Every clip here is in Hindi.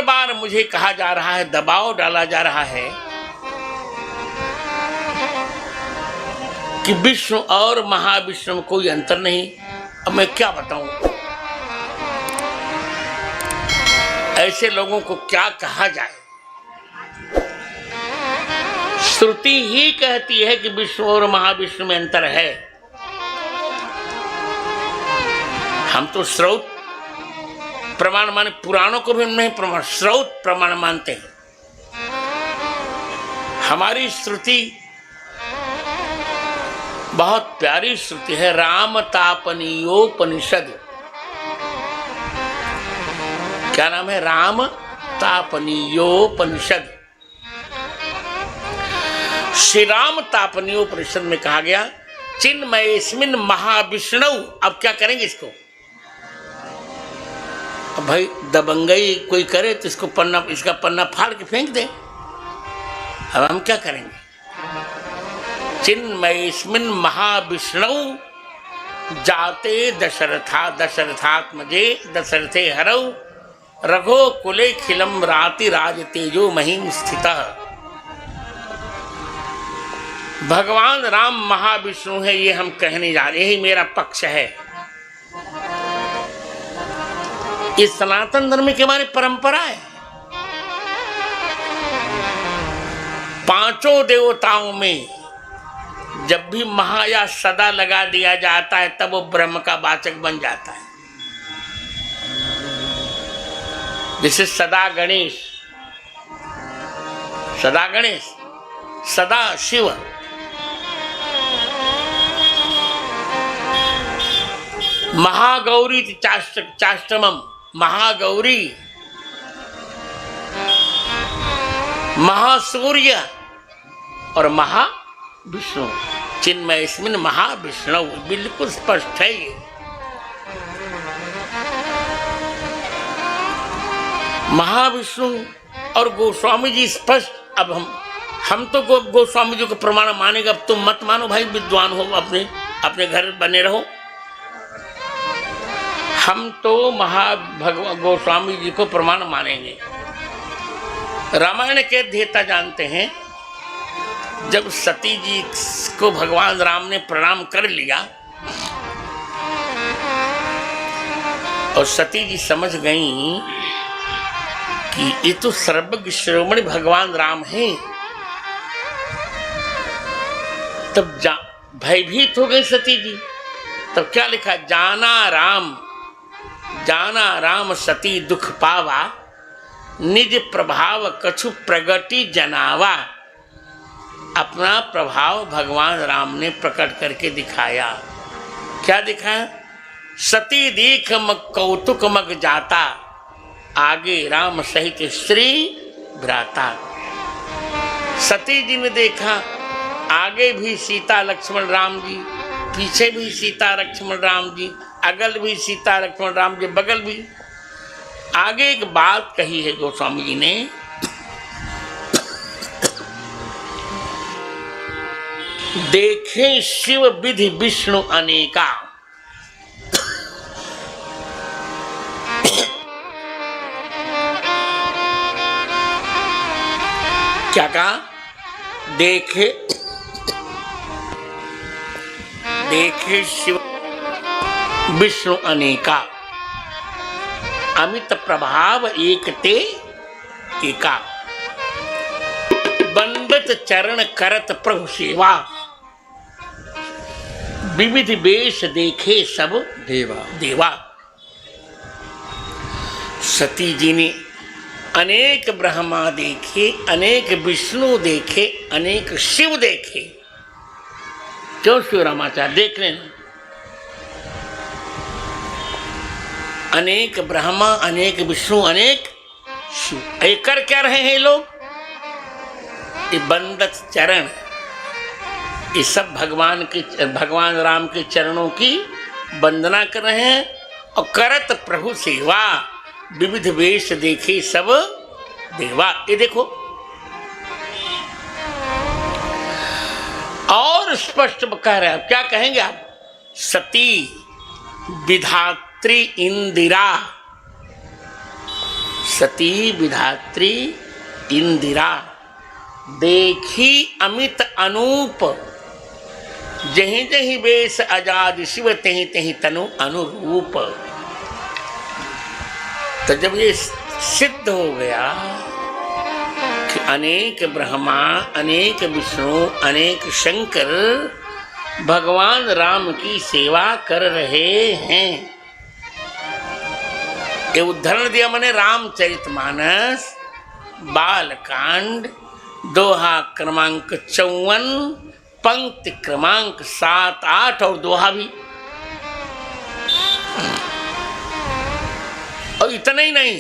बार बार मुझे कहा जा रहा है, दबाव डाला जा रहा है कि विष्णु और महाविष्णु में कोई अंतर नहीं। अब मैं क्या बताऊं, ऐसे लोगों को क्या कहा जाए। श्रुति ही कहती है कि विष्णु और महाविष्णु में अंतर है। हम तो स्रोत प्रमाण माने, पुराणों को भी नहीं प्रमाण, स्रोत प्रमाण मानते हैं। हमारी श्रुति बहुत प्यारी श्रुति है, राम तापनीयोपनिषद। क्या नाम है? राम तापनीयोपनिषद। श्री राम तापनीयोपनिषद में कहा गया, चिन्मयस्मिन् महाविष्णु। अब क्या करेंगे इसको? अब भाई दबंगई कोई करे तो इसको पन्ना, इसका पन्ना फाड़ के फेंक दे। अब हम क्या करेंगे? चिन्मयस्मिन् महाविष्णु जाते दशरथात्मजे दशरथे हरौ रघो कुले खिलम राति राज तेजो महिम स्थितः। भगवान राम महाविष्णु है, ये हम कहने जा रहे हैं, यही मेरा पक्ष है। इस सनातन धर्म की हमारी परंपरा है। पांचों देवताओं में जब भी महा या सदा लगा दिया जाता है तब वो ब्रह्म का वाचक बन जाता है। जैसे सदा गणेश, सदा गणेश, सदा शिव। महागौरी चाष्टमम, महागौरी, महासूर्य और महाविष्णु। चिन्मयस्मिन् महाविष्णु, बिल्कुल स्पष्ट है ये। महाविष्णु और गोस्वामी जी स्पष्ट। अब हम तो गोस्वामी जी को प्रमाण मानेगा। अब तुम मत मानो भाई, विद्वान हो, अपने घर बने रहो। हम तो भगवान गोस्वामी जी को प्रमाण मानेंगे। रामायण के अध्येता जानते हैं, जब सती जी को भगवान राम ने प्रणाम कर लिया और सती जी समझ गईं कि ये तो सर्वज्ञ शिरोमणि भगवान राम हैं, तब भयभीत हो गई सती जी। तब क्या लिखा? जाना राम सती दुख पावा, निज प्रभाव कछु प्रगति जनावा। अपना प्रभाव भगवान राम ने प्रकट करके दिखाया। क्या दिखाया? सती दीख कौतुक मग जाता, आगे राम सहित श्री भ्राता। सती जी ने देखा, आगे भी सीता लक्ष्मण राम जी, पीछे भी सीता लक्ष्मण राम जी, अगल भी सीता लक्ष्मण राम जी, बगल भी। आगे एक बात कही है गोस्वामी जी ने, देखे शिव विधि विष्णु अनेका। क्या कहा? देखे शिव विष्णु अनेका, अमित प्रभाव एकते एका। बंदत चरण करत प्रभु सेवा, विविध वेश देखे सब देवा। सती जी ने अनेक ब्रह्मा देखे, अनेक विष्णु देखे, अनेक शिव देखे। क्यों शिव रामाचार्य देख रहे हैं? अनेक ब्रह्मा, अनेक विष्णु, अनेक शिव। ये कर क्या रहे हैं लोग? ये बंदत चरण, ये सब भगवान राम के चरणों की वंदना कर रहे हैं। और करत प्रभु सेवा, विविध वेश देखे सब देवा। ये देखो, और स्पष्ट कह रहे हैं। क्या कहेंगे आप? सती विधात्री इंदिरा, सती विधात्री इंदिरा, देखी अमित अनूप, जहीं जहीं वेश आजाद शिव तहीं तहीं तनु अनुरूप। तो जब ये सिद्ध हो गया कि अनेक ब्रह्मा, अनेक विष्णु, अनेक शंकर भगवान राम की सेवा कर रहे हैं, ये उदाहरण दिया मैंने रामचरितमानस बालकांड दोहा क्रमांक 54, पंक्ति क्रमांक 7, 8 और दोहा भी। और इतना ही नहीं,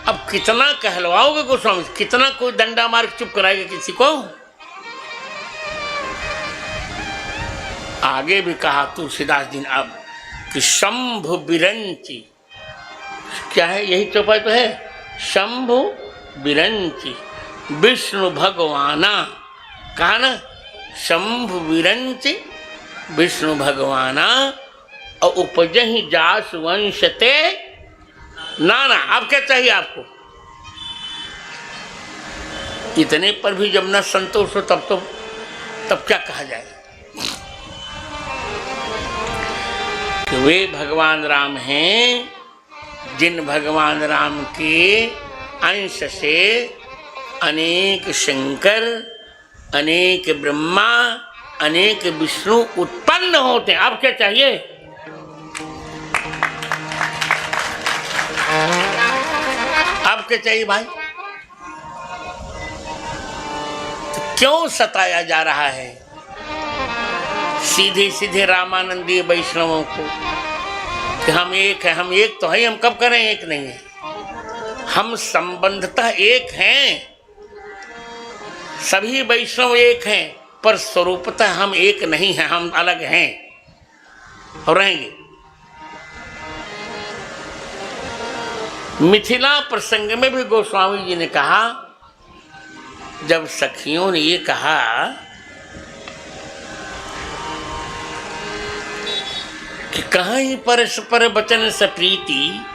अब कितना कहलवाओगे गोस्वामी, कितना कोई डंडा मार के चुप कराएगा किसी को। आगे भी कहा तुलसीदास जी ने अब कि शंभु बिरंची, क्या है यही चौपाई तो है, शंभु बिरंची विष्णु भगवाना, कहा ना शंभु विरंच विष्णु भगवाना, और उपजहि जास वंशते नाना। अब क्या चाहिए आपको, इतने पर भी जब न संतोष हो तब क्या कहा जाए कि वे भगवान राम हैं जिन भगवान राम के अंश से अनेक शंकर, अनेक ब्रह्मा, अनेक विष्णु उत्पन्न होते हैं। अब क्या चाहिए, अब क्या चाहिए भाई। तो क्यों सताया जा रहा है सीधे सीधे रामानंदीय वैष्णवों को कि हम एक है, हम एक तो है, हम कब करें एक नहीं है, हम संबंधतः एक हैं, सभी वैष्णव एक हैं, पर स्वरूपतः हम एक नहीं हैं, हम अलग हैं और रहेंगे। मिथिला प्रसंग में भी गोस्वामी जी ने कहा, जब सखियों ने ये कहा कि कहीं परस्पर वचन से प्रीति,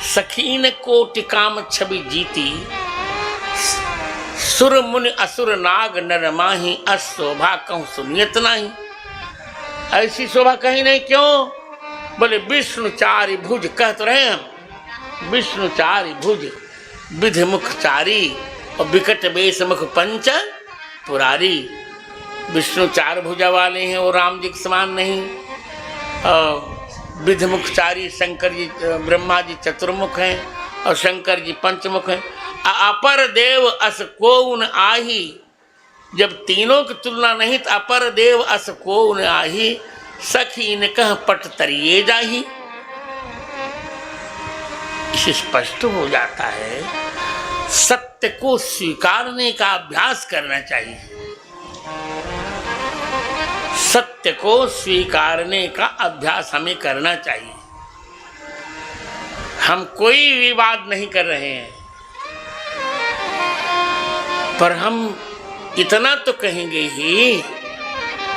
सखीन कोटि काम छवि जीती, सुर मुनि असुर नाग नर माही, अशोभा कहूँ सुनियत नहीं। ऐसी शोभा कहीं नहीं, क्यों बोले विष्णु चारि भुज, कह तो रहे हम विष्णु चारि भुज, विधि मुख चारी और विकट वेश मुख पंच पुरारी। विष्णु चार भुजा वाले हैं, वो राम जी के समान नहीं। विधि मुखचारी शंकर जी, ब्रह्मा जी चतुर्मुख हैं और शंकर जी पंचमुख हैं। अपर देव अस कोउन आही, जब तीनों की तुलना नहीं तो अपर देव अस कोउन आही, सखी ने कह पट तरिए जाही। इसे स्पष्ट हो जाता है सत्य को स्वीकारने का अभ्यास करना चाहिए, सत्य को स्वीकारने का अभ्यास हमें करना चाहिए। हम कोई विवाद नहीं कर रहे हैं, पर हम इतना तो कहेंगे ही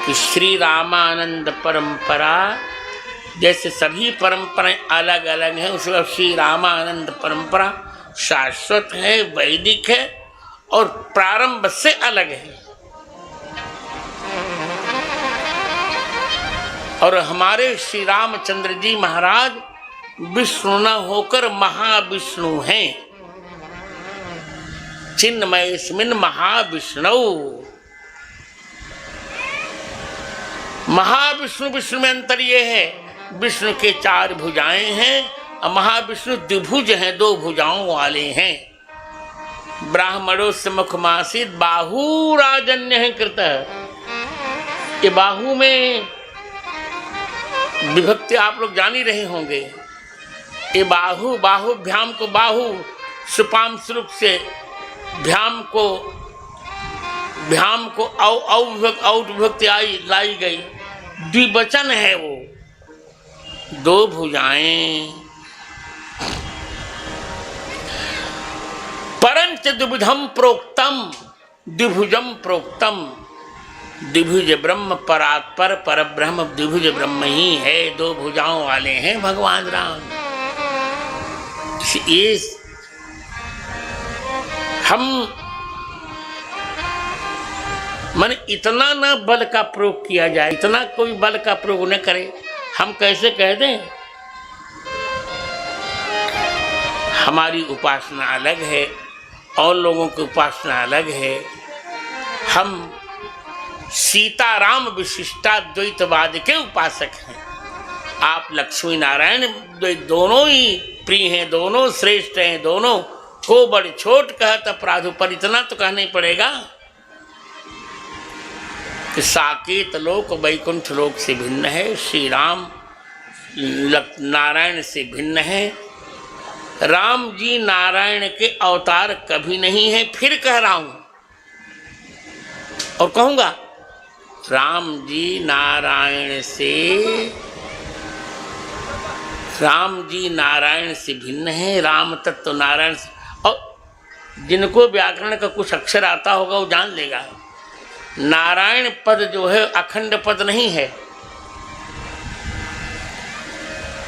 कि श्री रामानंद परंपरा जैसे सभी परंपराएं अलग अलग हैं, उसमें श्री रामानंद परंपरा शाश्वत है, वैदिक है और प्रारंभ से अलग है। और हमारे श्री रामचंद्र जी महाराज विष्णु न होकर महाविष्णु हैं। चिन्मयस्मिन् महाविष्णु, महाविष्णु विष्णु में अंतर ये है, विष्णु के चार भुजाएं हैं और महाविष्णु द्विभुज हैं, दो भुजाओं वाले हैं। ब्राह्मणों से मुखमासित बाहु राजन्य है कृत, ये बाहु में विभक्ति आप लोग जान ही रहे होंगे। ये बाहु, बाहुभ्याम को बाहु सुपाम स्वरूप से भ्याम को औट विभक्ति लाई गई, द्विवचन है वो, दो भुजाएं। परंच द्विभुजम प्रोक्तम, द्विभुजम प्रोक्तम, द्विभुज ब्रह्म परात्पर पर ब्रह्म द्विभुज ब्रह्म ही है, दो भुजाओं वाले हैं भगवान राम। ये हम माने इतना ना बल का प्रयोग किया जाए, इतना कोई बल का प्रयोग न करे। हम कैसे कह दें हमारी उपासना अलग है और लोगों की उपासना अलग है, हम सीताराम विशिष्टाद्वैतवाद के उपासक हैं, आप लक्ष्मी नारायण दोनों ही प्रिय हैं, दोनों श्रेष्ठ हैं, दोनों को बड़ छोट कहत अपराध, पर इतना तो कहना ही पड़ेगा कि साकेत लोक वैकुंठ लोक से भिन्न है, श्री राम नारायण से भिन्न है। राम जी नारायण के अवतार कभी नहीं है, फिर कह रहा हूं और कहूंगा, राम जी नारायण से भिन्न है, राम तत्व नारायण से। और जिनको व्याकरण का कुछ अक्षर आता होगा वो जान लेगा, नारायण पद जो है अखंड पद नहीं है।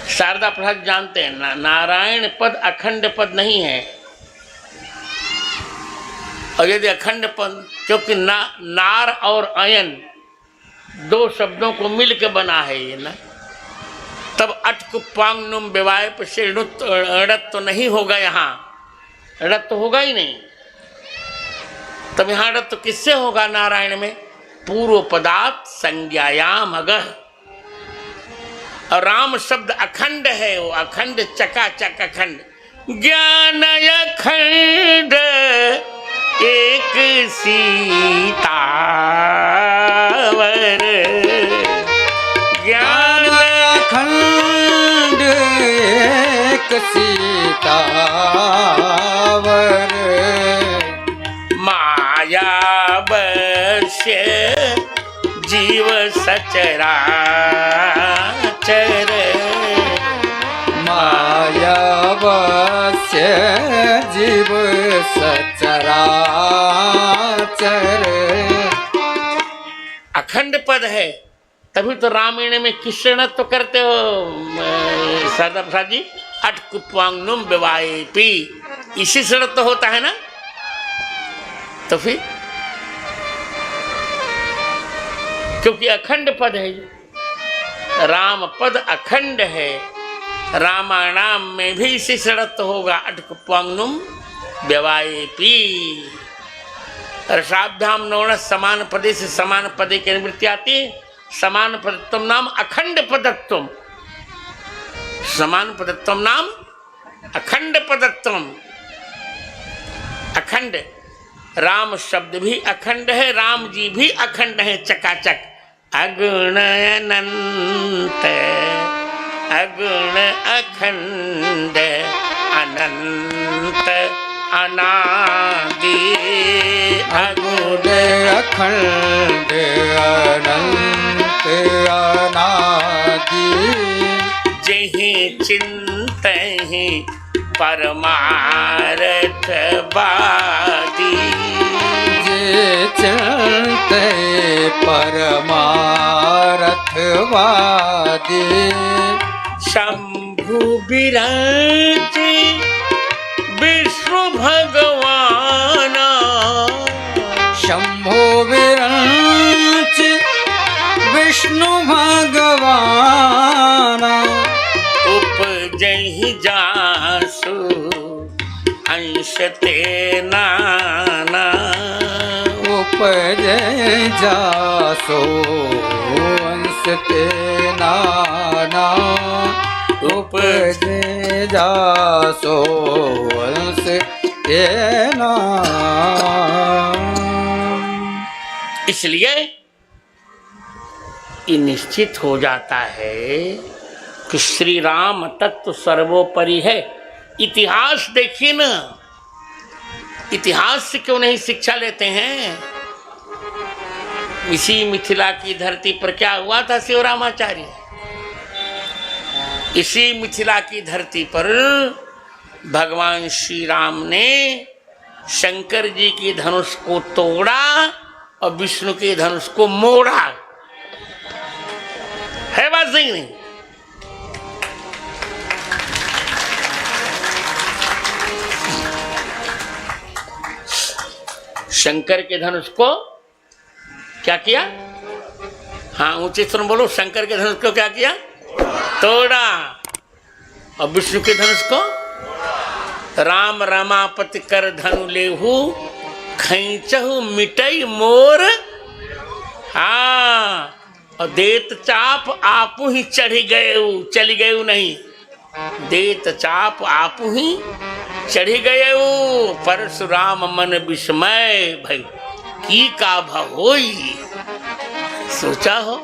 शारदा प्रसाद जानते हैं नारायण पद अखंड पद नहीं है। और यदि अखंड पद, क्योंकि नार और अयन दो शब्दों को मिल के बना है ये ना, तब अटकुपांगनुम विवाह से ऋत तो नहीं होगा, यहाँ ऋत तो होगा ही नहीं। तब यहाँ ऋत तो किससे होगा नारायण में? पूर्व पदार्थ संज्ञायाम अगह। और राम शब्द अखंड है, वो अखंड चकाचक अखंड, ज्ञान अखंड एक सीतावर, ज्ञान अखंड एक सीतावर, माया बश्य जीव सचराचर, माया बश्य जीव सचराचर। अखंड पद है, तभी तो रामायण में किसणत तो करते हो सरदार प्रसाद जी, अटकुप्वांगनुम विवाहेपि, इसी से तो होता है ना। तो फिर क्योंकि अखंड पद है, राम पद अखंड है, रामायणाम में भी इसी शरत होगा, अटकुप्वांगनुम विवाहेपि। रसाभ्याम नौण समान पदे से समान पदे की निवृत्ति आती है। समान पदत्व नाम अखंड पदत्व, समान पदत्व नाम अखंड पदत्व। अखंड, राम शब्द भी अखंड है, राम जी भी अखंड है, चकाचक, अगुण अनंत, अगुण अखंड, अनंत अनादि, अगुण अखंड अनंत अनादि, जहि चिंतहि परमार्थ वादी, जे चिंते परमार्थवादी। शंभु विराज विष्णु भगवान, शंभो विराज विष्णु भगवान, उपजहि जासु अंश ते नाना, उपजै जासो अंश ते नाना, उपजै जासो अंश ते नाना। इसलिए ये निश्चित हो जाता है कि श्री राम तत्व सर्वोपरि है। इतिहास देखिए ना, इतिहास से क्यों नहीं शिक्षा लेते हैं? इसी मिथिला की धरती पर क्या हुआ था शिवरामाचार्य, इसी मिथिला की धरती पर भगवान श्री राम ने शंकर जी की धनुष को तोड़ा और विष्णु के धनुष को मोड़ा। है बात सही नहीं? शंकर के धनुष को क्या किया? हाँ, ऊंचे स्वर में बोलो। शंकर के धनुष को क्या किया? तोड़ा। और विष्णु के धनुष को? राम रमापति कर धनु लेहू खैचहु मिटई मोर। हाँ, और देत चाप आपू ही चढ़ी गए, चली गए नहीं, देत चाप आपू ही चढ़ी गए। परशुराम मन विस्मय भई की का भहोई। सोचा हो